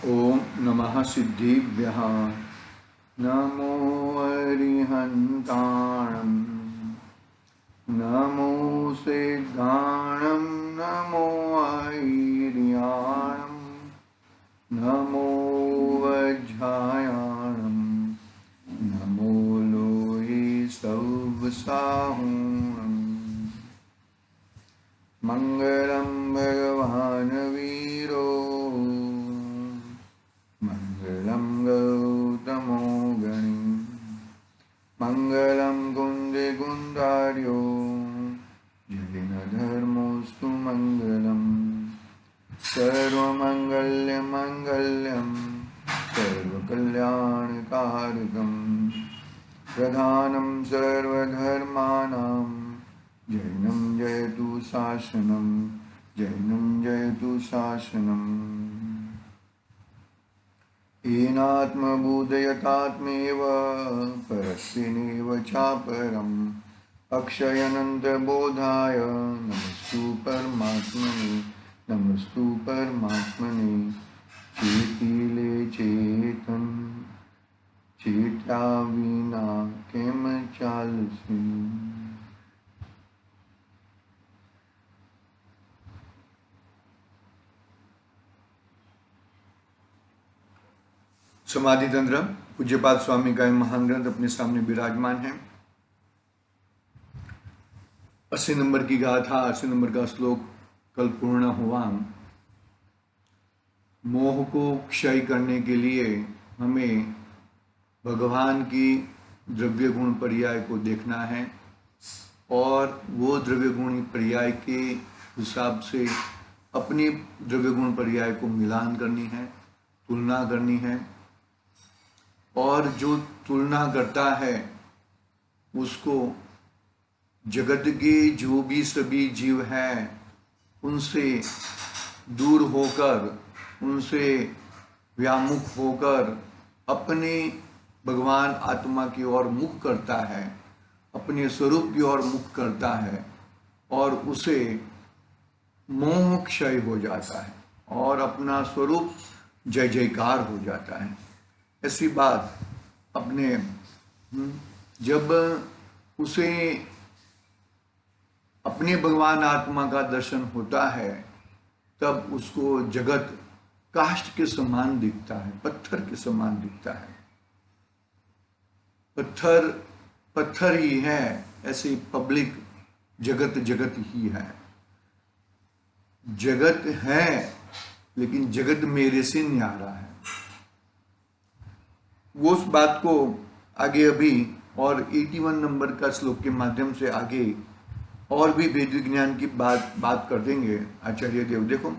ओम नमः सिद्धिभ्यः। नमो अरिहन्ताणं, नमो सिद्धाणं, नमो ऐर्याणं, नमो वज्रायाणं, नमो लोये सौवसाहुणम्। मंगलम भगवान वीरो, मंगलम गौतमो गणी, मंगलम कुंदे कुंदार्यो, जैन धर्मोस्तु मंगलम। सर्वमंगल्य मंगल्यम सर्वकल्याणकारकम, प्रधानं सर्वधर्माणां जैनं जयतु शासनं, जैनं जयतु शासनम्। येनात्मबोधयतात्मेव परस्येनैव चापरम्, अक्षयनन्तबोधाय नमस्तु परमात्मने, नमस्तु परमात्मने। चेतिले चेतन, चेत्या विना केम चालसी। समाधि तंत्र पूज्यपाद स्वामी का महान ग्रंथ अपने सामने विराजमान है। 80 नंबर की गाथा, 80 नंबर का श्लोक कल पूर्ण हुआ। मोह को क्षय करने के लिए हमें भगवान की द्रव्य गुण पर्याय को देखना है और वो द्रव्य गुण पर्याय के हिसाब से अपनी द्रव्य गुण पर्याय को मिलान करनी है, तुलना करनी है। और जो तुलना करता है उसको जगत के जो भी सभी जीव हैं उनसे दूर होकर, उनसे व्यामुख होकर अपने भगवान आत्मा की ओर मुख करता है, अपने स्वरूप की ओर मुख करता है और उसे मोह क्षय हो जाता है और अपना स्वरूप जय जयकार हो जाता है। ऐसी बात अपने जब उसे अपने भगवान आत्मा का दर्शन होता है तब उसको जगत काष्ठ के समान दिखता है, पत्थर के समान दिखता है। पत्थर पत्थर ही है, ऐसे पब्लिक जगत जगत ही है। जगत है लेकिन जगत मेरे से न्यारा है। वो उस बात को आगे अभी और 81 नंबर का श्लोक के माध्यम से आगे और भी वेद विज्ञान की बात कर देंगे आचार्य देव। देखो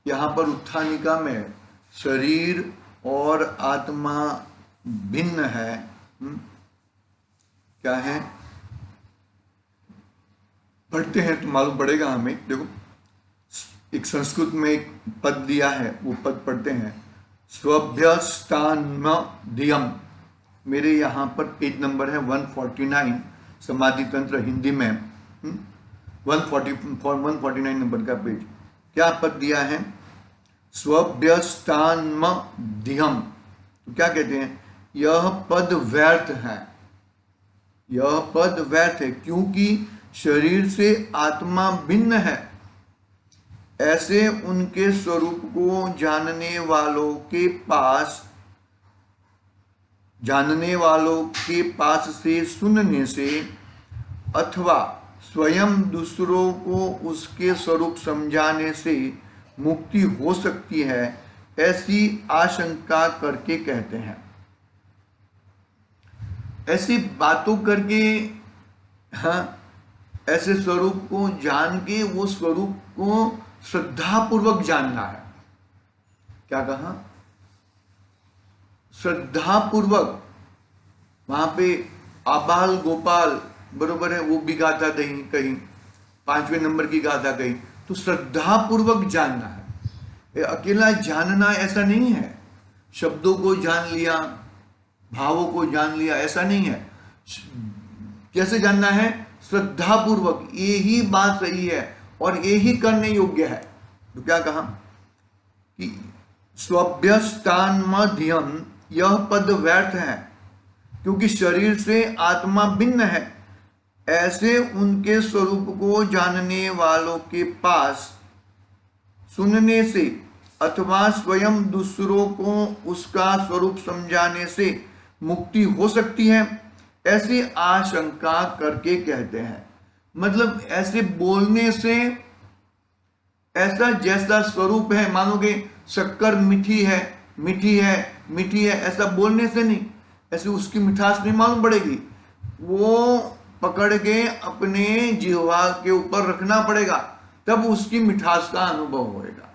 यहाँ पर उत्थानिका में शरीर और आत्मा भिन्न है। क्या है पढ़ते हैं तो मालूम पड़ेगा हमें। देखो एक संस्कृत में एक पद दिया है, वो पद पढ़ते हैं, स्वभ्यस्तान्मध्यम। मेरे यहाँ पर पेज नंबर है 149, समाधि तंत्र हिंदी में 149 नंबर का पेज। क्या पद दिया है? स्वभ्यस्तान्मध्यम। तो क्या कहते हैं? यह पद व्यर्थ है, यह पद व्यर्थ है क्योंकि शरीर से आत्मा भिन्न है। ऐसे उनके स्वरूप को जानने वालों के पास से सुनने से अथवा स्वयं दूसरों को उसके स्वरूप समझाने से मुक्ति हो सकती है, ऐसी आशंका करके कहते हैं। ऐसी बातों करके, हाँ, ऐसे स्वरूप को जान के वो स्वरूप को श्रद्धापूर्वक जानना है। क्या कहा? श्रद्धापूर्वक। वहां पे आबाल गोपाल बरोबर है, वो भी गाथा कहीं 5वें नंबर की गाथा कहीं। तो श्रद्धापूर्वक जानना है। ये अकेला जानना ऐसा नहीं है, शब्दों को जान लिया, भावों को जान लिया, ऐसा नहीं है। कैसे जानना है? श्रद्धापूर्वक। ये ही बात सही है और ये ही करने योग्य है। तो क्या कहा कि स्वभ्यस्तान मध्यम, यह पद व्यर्थ है क्योंकि शरीर से आत्मा भिन्न है। ऐसे उनके स्वरूप को जानने वालों के पास सुनने से अथवा स्वयं दूसरों को उसका स्वरूप समझाने से मुक्ति हो सकती है, ऐसी आशंका करके कहते हैं। मतलब ऐसे बोलने से, ऐसा जैसा स्वरूप है, मानोगे शक्कर मीठी है, मीठी है, मीठी है, ऐसा बोलने से नहीं, ऐसे उसकी मिठास नहीं मालूम पड़ेगी। वो पकड़ के अपने जिह्वा के ऊपर रखना पड़ेगा, तब उसकी मिठास का अनुभव होएगा।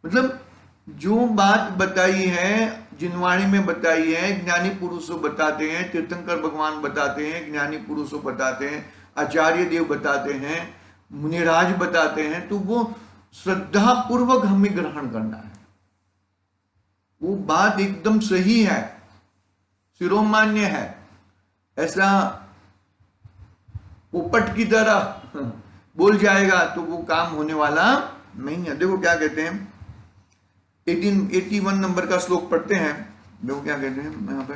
मतलब जो बात बताई है, जिनवाणी में बताई है, ज्ञानी पुरुषों बताते हैं, तीर्थंकर भगवान बताते हैं, ज्ञानी पुरुषों बताते हैं, आचार्य देव बताते हैं, मुनिराज बताते हैं, तो वो श्रद्धा पूर्वक हमें ग्रहण करना है। वो बात एकदम सही है, शिरोमान्य है। ऐसा पोपट की तरह बोल जाएगा तो वो काम होने वाला नहीं है। देखो क्या कहते हैं, 1881 नंबर का श्लोक पढ़ते हैं। देखो क्या कहते हैं यहाँ पे,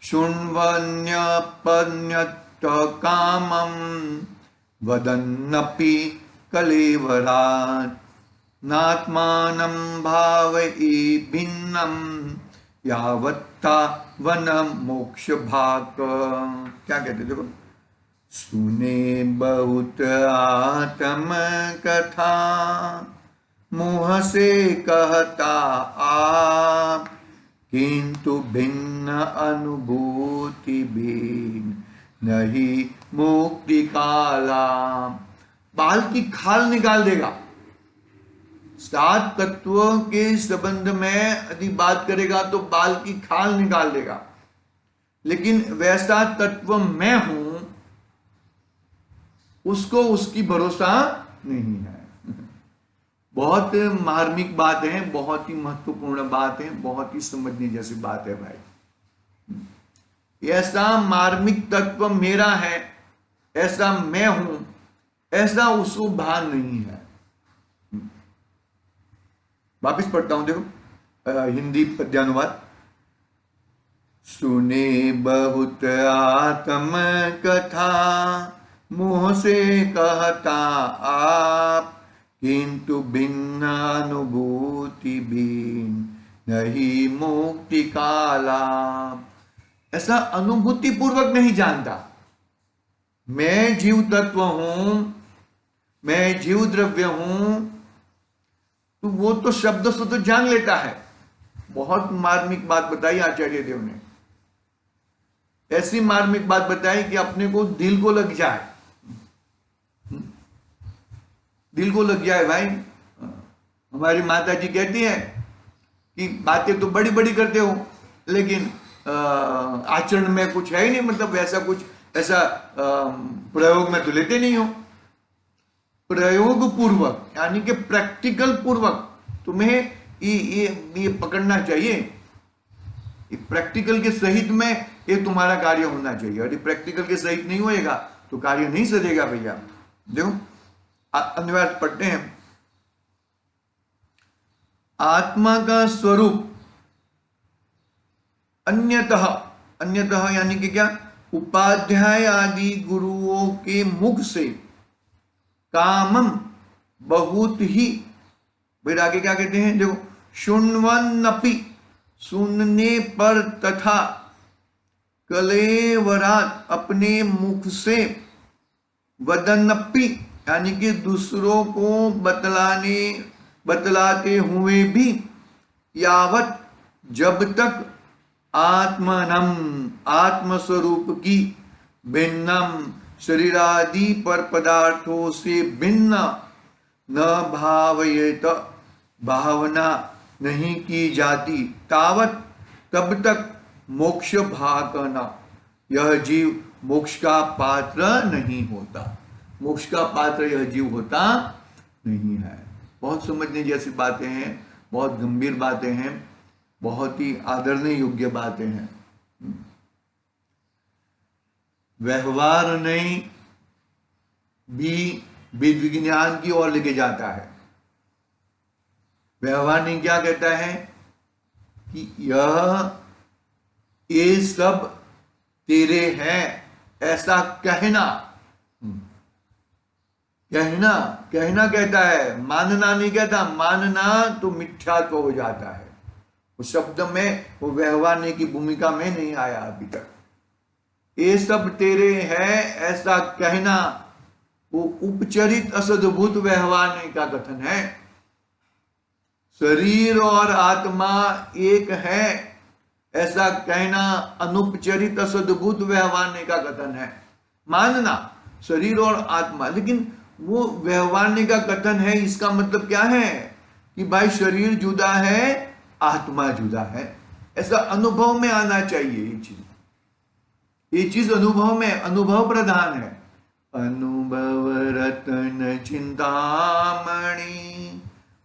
शृण्वन्यपन्यत कामं वदन्नपि कलेवरात् नात्मानं भावयि भिन्नं यावत्ता वन मोक्ष भाग। क्या कहते देखो, सुने बहुत आत्म कथा मुँह से कहता आप, किंतु भिन्न अनुभूति भिन्न नहीं मुक्ति काला। बाल की खाल निकाल देगा। सात तत्वों के संबंध में यदि बात करेगा तो बाल की खाल निकाल देगा, लेकिन वैसा तत्व मैं हूं उसको उसकी भरोसा नहीं है। बहुत मार्मिक बात है, बहुत ही महत्वपूर्ण बात है, बहुत ही समझने जैसी बात है भाई। ऐसा मार्मिक तत्व मेरा है, ऐसा मैं हूं, ऐसा उसको भान नहीं है। वापिस पढ़ता हूं, देखो हिंदी पद्यानुवाद। सुने बहुत आत्म कथा मुंह से कहता आप, किंतु भिन्न अनुभूति भिन्न नहीं मुक्ति काला। ऐसा अनुभूति पूर्वक नहीं जानता। मैं जीव तत्व हूं, मैं जीव द्रव्य हूं, तो वो तो शब्द से तो जान लेता है। बहुत मार्मिक बात बताई आचार्य देव ने, ऐसी मार्मिक बात बताई कि अपने को दिल को लग जाए, दिल को लग जाए भाई। हमारी माता जी कहती है कि बातें तो बड़ी बड़ी करते हो, लेकिन आचरण में कुछ है ही नहीं, मतलब वैसा कुछ ऐसा प्रयोग में तो लेते नहीं हो। प्रयोग पूर्वक यानी कि प्रैक्टिकल पूर्वक तुम्हें ये पकड़ना चाहिए। प्रैक्टिकल के सहित में ये तुम्हारा कार्य होना चाहिए। यदि प्रैक्टिकल के सहित नहीं होएगा तो कार्य नहीं सजेगा भैया। देखो अनुवाद पढ़ते हैं। आत्मा का स्वरूप अन्यतः, अन्यतः यानी कि क्या, उपाध्याय आदि गुरुओं के मुख से कामम बहुत ही, फिर आगे क्या कहते हैं देखो, शृण्वन्नपि सुनने पर, तथा कलेवरात अपने मुख से, वदन्नपि यानी कि दूसरों को बतलाते हुए भी, यावत जब तक, आत्मनम आत्मस्वरूप की, भिन्नम शरीरादि पर पदार्थों से भिन्न, न भावयेत भावना नहीं की जाती, तावत तब तक मोक्ष भागना यह जीव मोक्ष का पात्र नहीं होता। मोक्ष का पात्र यह जीव होता नहीं है। बहुत समझने जैसी बातें हैं, बहुत गंभीर बातें हैं, बहुत ही आदरणीय योग्य बातें हैं। व्यवहार नहीं भी विज्ञान की ओर लेके जाता है। व्यवहारिक क्या कहता है कि ये सब तेरे हैं, ऐसा कहना। कहना कहता है, मानना नहीं कहता। मानना तो मिथ्यात्व हो जाता है। उस शब्द में वो व्यवहार की भूमिका में नहीं आया अभी तक। ये सब तेरे है ऐसा कहना, वो उपचरित असद्भुत व्यवहार का कथन है। शरीर और आत्मा एक है ऐसा कहना अनुपचरित असद्भुत व्यवहार का कथन है। मानना शरीर और आत्मा, लेकिन वो व्यवहार का कथन है। इसका मतलब क्या है कि भाई शरीर जुदा है, आत्मा जुदा है, ऐसा अनुभव में आना चाहिए। ये चीज अनुभव में, अनुभव प्रधान है। अनुभव रतन चिंतामणि,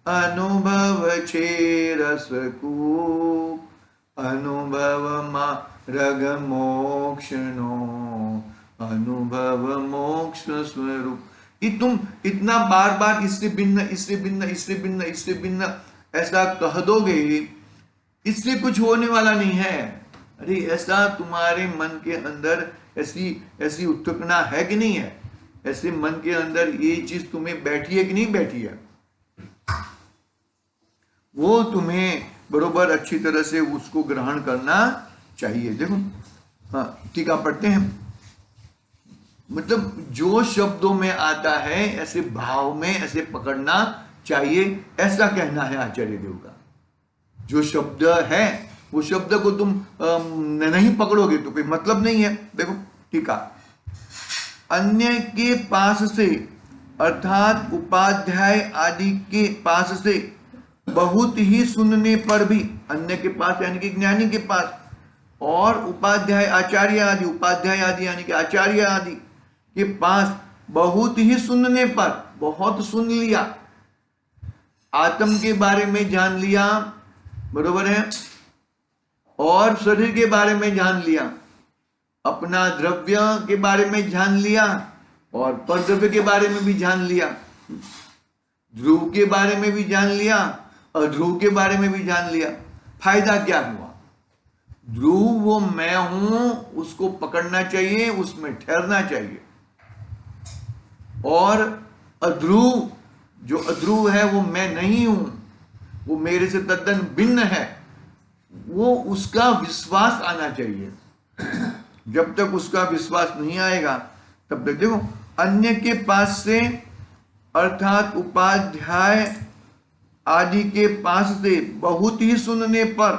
अनुभव छे रसकूप, अनुभव मार्ग मोक्ष नो, अनुभव मोक्ष स्वरूप। तुम इतना बार बार इससे भिन्न, इससे भिन्न, इससे भिन्न, इससे भिन्न ऐसा कह दोगे, इससे कुछ होने वाला नहीं है। अरे ऐसा तुम्हारे मन के अंदर ऐसी उत्सुकता है कि नहीं है? ऐसे मन के अंदर ये चीज तुम्हें बैठी है कि नहीं बैठी है? वो तुम्हें बरोबर अच्छी तरह से उसको ग्रहण करना चाहिए। देखो, हाँ, टीका पढ़ते हैं। मतलब जो शब्दों में आता है ऐसे भाव में ऐसे पकड़ना चाहिए, ऐसा कहना है आचार्य देव का। जो शब्द है वो शब्द को तुम नहीं पकड़ोगे तो कोई मतलब नहीं है। देखो टीका, अन्य के पास से अर्थात उपाध्याय आदि के पास से बहुत ही सुनने पर भी, अन्य के पास यानी कि ज्ञानी के पास, और उपाध्याय आचार्य आदि, उपाध्याय आदि यानी कि आचार्य आदि के पास बहुत ही सुनने पर, बहुत सुन लिया, आत्म के बारे में जान लिया, बरोबर है, और शरीर के बारे में जान लिया, अपना द्रव्य के बारे में जान लिया, और परद्रव्य के बारे में भी जान लिया, ध्रुव के बारे में भी जान लिया, और ध्रुव के बारे में भी जान लिया। फायदा क्या हुआ? ध्रुव वो मैं हूं, उसको पकड़ना चाहिए, उसमें ठहरना चाहिए। और अध्रुव, जो अध्रुव है वो मैं नहीं हूं, वो मेरे से तद्दन भिन्न है, वो उसका विश्वास आना चाहिए। जब तक उसका विश्वास नहीं आएगा तब तक, देखो, अन्य के पास से अर्थात उपाध्याय आदि के पास से बहुत ही सुनने पर,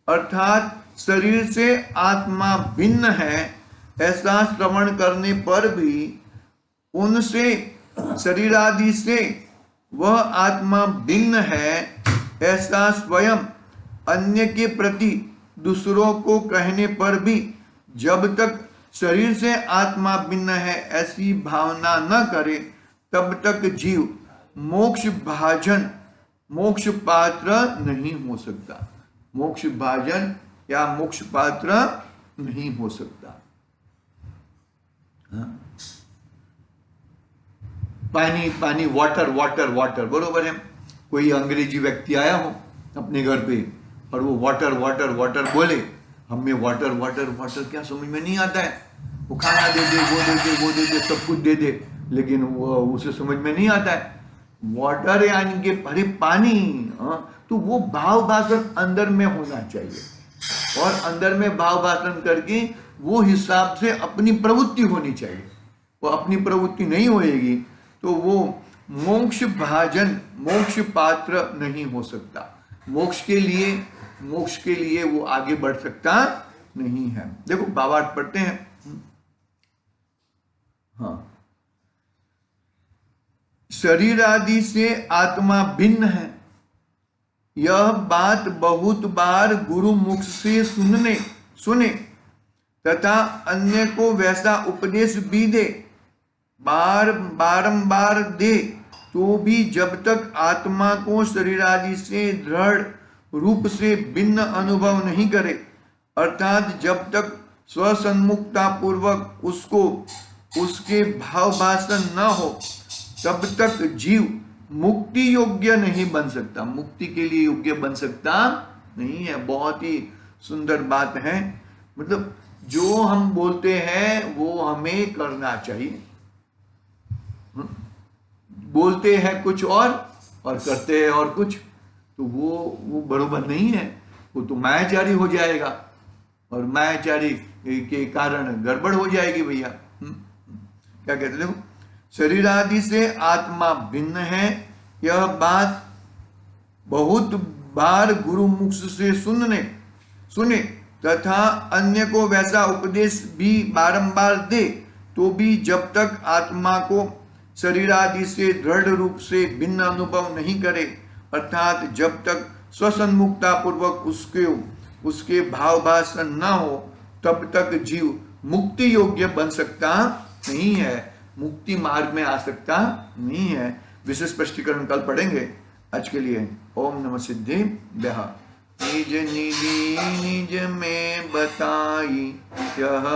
अर्थात शरीर से आत्मा भिन्न है ऐसा श्रवण करने पर भी, उनसे शरीर आदि से वह आत्मा भिन्न है ऐसा स्वयं अन्य के प्रति दूसरों को कहने पर भी, जब तक शरीर से आत्मा भिन्न है ऐसी भावना न करे तब तक जीव मोक्ष भाजन, मोक्ष पात्र नहीं हो सकता। मोक्ष भाजन या मोक्ष पात्र नहीं हो सकता। हाँ? पानी पानी, वाटर वाटर वाटर, बरोबर है। कोई अंग्रेजी व्यक्ति आया हो अपने घर पे और वो वाटर वाटर वाटर बोले, हमें वाटर वाटर वाटर क्या समझ में नहीं आता है। वो खाना दे दे, वो दे दे, वो दे दे, सब कुछ दे दे, लेकिन वो उसे समझ में नहीं आता है। वाटर यानी कि अरे पानी, तो वो भाव भाषण अंदर में होना चाहिए, और अंदर में भाव भाषण करके वो हिसाब से अपनी प्रवृत्ति होनी चाहिए। वो अपनी प्रवृत्ति नहीं होएगी तो वो मोक्ष भाजन, मोक्ष पात्र नहीं हो सकता। मोक्ष के लिए वो आगे बढ़ सकता नहीं है। देखो भावार्थ पढ़ते हैं। हाँ, शरीर आदि से आत्मा भिन्न है, यह बात बहुत बार गुरु मुख से सुने तथा अन्य को वैसा उपदेश भी दे, बारंबार दे, तो भी जब तक आत्मा को शरीर आदि से दृढ़ रूप से भिन्न अनुभव नहीं करे, अर्थात जब तक स्वसन्मुखता पूर्वक उसको उसके भाव भाषण न हो, तब तक जीव मुक्ति योग्य नहीं बन सकता, मुक्ति के लिए योग्य बन सकता नहीं है। बहुत ही सुंदर बात है। मतलब जो हम बोलते हैं वो हमें करना चाहिए। बोलते हैं कुछ और करते हैं और कुछ, तो वो बरोबर नहीं है। वो तो मायाचारी हो जाएगा और मायाचारी के कारण गड़बड़ हो जाएगी भैया। क्या कहते देखो, शरीर आदि से आत्मा भिन्न है, यह बात बहुत बार गुरु मुख से सुने तथा अन्य को वैसा उपदेश भी बारंबार दे, तो भी जब तक आत्मा को शरीर आदि से दृढ़ रूप से भिन्न अनुभव नहीं करे, अर्थात जब तक स्वसन्मुखता पूर्वक उसके भावभास न हो, तब तक जीव मुक्ति योग्य बन सकता नहीं है, मुक्ति मार्ग में आ सकता नहीं है। विशेष स्पष्टीकरण कल पढ़ेंगे। आज के लिए ओम नमः सिद्धिभ्यः। निज निज में बताई यह